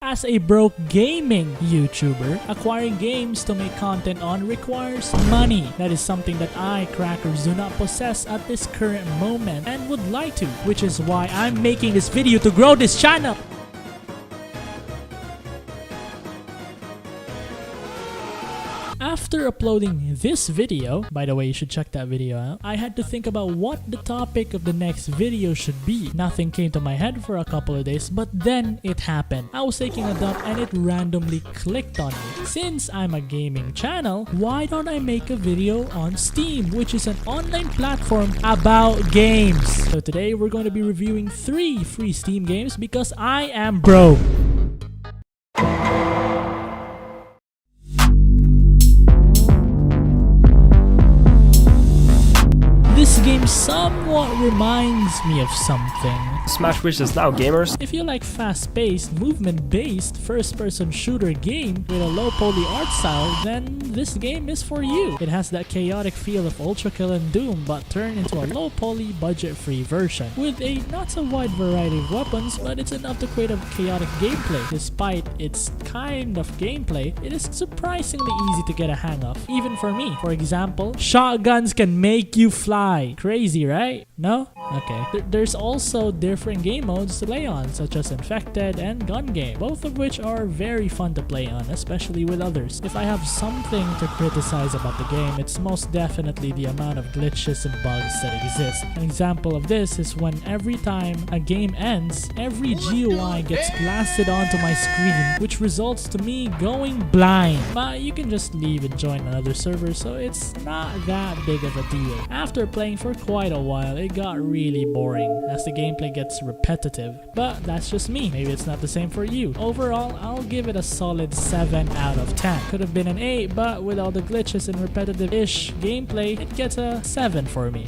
as a broke gaming YouTuber, acquiring games to make content on requires money. That is something that I, Crackerz, do not possess at this current moment and would like to, which is why I'm making this video to grow this channel. After uploading this video, by the way, you should check that video out, I had to think about what the topic of the next video should be. Nothing came to my head for a couple of days, but then it happened. I was taking a dump and it randomly clicked on me. Since I'm a gaming channel, why don't I make a video on Steam, which is an online platform about games? So today we're going to be reviewing 3 free Steam games because I am broke. This game somewhat reminds me of something. Smash wishes now, gamers. If you like fast-paced, movement-based, first-person shooter game with a low-poly art style, then this game is for you. It has that chaotic feel of Ultra Kill and Doom, but turned into a low-poly, budget-free version. With a not-so-wide variety of weapons, but it's enough to create a chaotic gameplay. Despite its kind of gameplay, it is surprisingly easy to get a hang of, even for me. For example, shotguns can make you fly. Crazy, right? No? Okay. There's also different game modes to play on, such as Infected and Gun Game, both of which are very fun to play on, especially with others. If I have something to criticize about the game, it's most definitely the amount of glitches and bugs that exist. An example of this is when every time a game ends, every GUI gets blasted onto my screen, which results to me going blind. But you can just leave and join another server, so it's not that big of a deal. After playing for quite a while, it got really boring as the gameplay gets repetitive, but that's just me. Maybe it's not the same for you. Overall, I'll give it a solid 7 out of 10. Could have been an 8, but with all the glitches and repetitive-ish gameplay, it gets a 7 for me.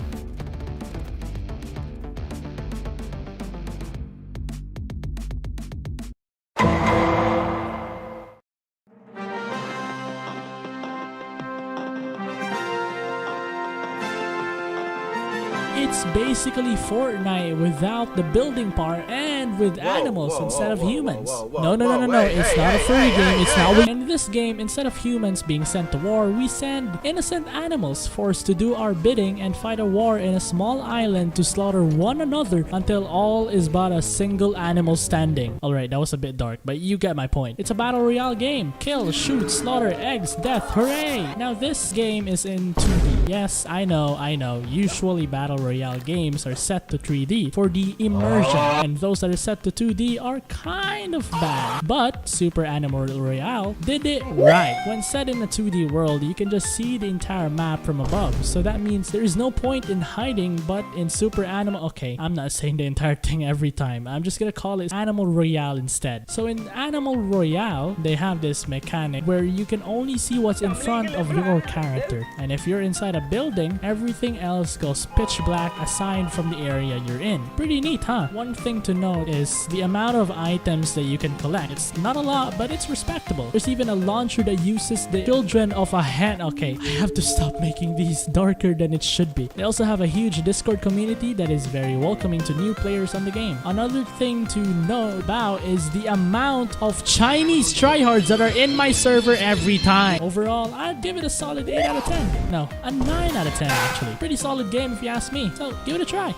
It's basically Fortnite without the building part and with animals instead of humans. No, it's not a furry game, it's not. In this game, instead of humans being sent to war, we send innocent animals forced to do our bidding and fight a war in a small island to slaughter one another until all is but a single animal standing. Alright, that was a bit dark, but you get my point. It's a battle royale game. Kill, shoot, slaughter, eggs, death, hooray! Now this game is in 2D. Yes, I know. Usually battle royale games are set to 3D for the immersion, and those that are set to 2D are kind of bad. But Super Animal Royale did it right. When set in a 2D world, you can just see the entire map from above, so that means there is no point in hiding. But in Super Animal, okay, I'm not saying the entire thing every time, I'm just gonna call it Animal Royale instead. So in Animal Royale, they have this mechanic where you can only see what's in front of your character, and if you're inside a building, everything else goes pitch black aside from the area you're in. Pretty neat, huh? One thing to note is the amount of items that you can collect. It's not a lot, but it's respectable. There's even a launcher that uses the children of a hen. Okay, I have to stop making these darker than it should be. They also have a huge Discord community that is very welcoming to new players on the game. Another thing to know about is the amount of Chinese tryhards that are in my server every time. Overall, I'd give it a solid 8 out of 10. No, a 9 out of 10 actually. Pretty solid game if you ask me. So give it a try.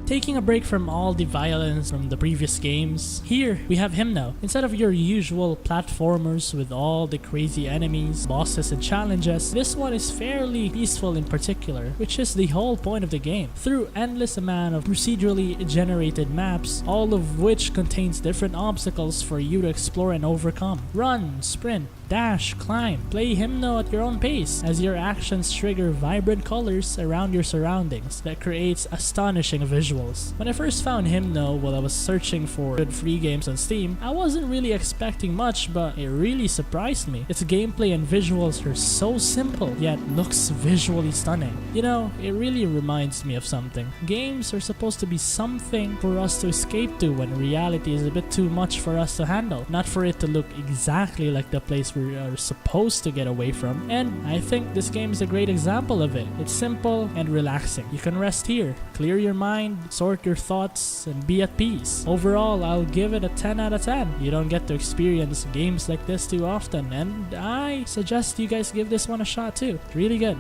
Taking a break from all the violence from the previous games, here we have Hymnal. Instead of your usual platformers with all the crazy enemies, bosses and challenges, this one is fairly peaceful in particular, which is the whole point of the game. Through endless amount of procedurally generated maps, all of which contains different obstacles for you to explore and overcome. Run, sprint, dash, climb, play hymno at your own pace as your actions trigger vibrant colors around your surroundings that creates astonishing visuals. When I first found hymno while I was searching for good free games on Steam, I wasn't really expecting much, but it really surprised me. Its gameplay and visuals are so simple, yet looks visually stunning. You know, it really reminds me of something. Games are supposed to be something for us to escape to when reality is a bit too much for us to handle, not for it to look exactly like the place we are supposed to get away from. And I think this game is a great example of it. It's simple and relaxing. You can rest here, clear your mind, sort your thoughts, and be at peace. Overall, I'll give it a 10 out of 10. You don't get to experience games like this too often, and I suggest you guys give this one a shot too. It's really good.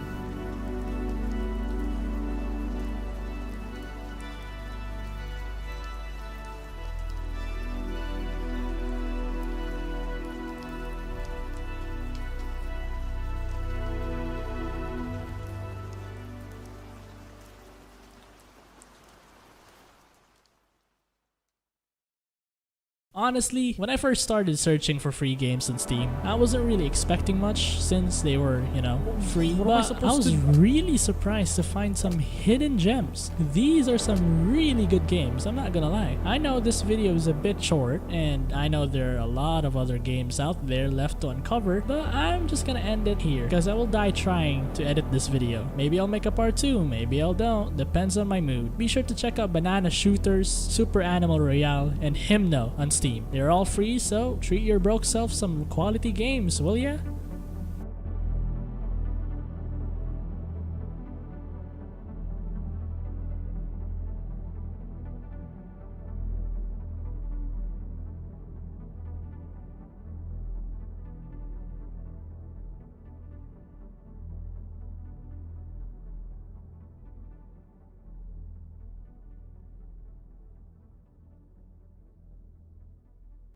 Honestly, when I first started searching for free games on Steam, I wasn't really expecting much since they were, you know, free, but I was really surprised to find some hidden gems. These are some really good games, I'm not gonna lie. I know this video is a bit short, and I know there are a lot of other games out there left to uncover, but I'm just gonna end it here because I will die trying to edit this video. Maybe I'll make a part 2, maybe I'll don't, depends on my mood. Be sure to check out Banana Shooters, Super Animal Royale, and Hymno on Steam. They're all free, so treat your broke self some quality games, will ya?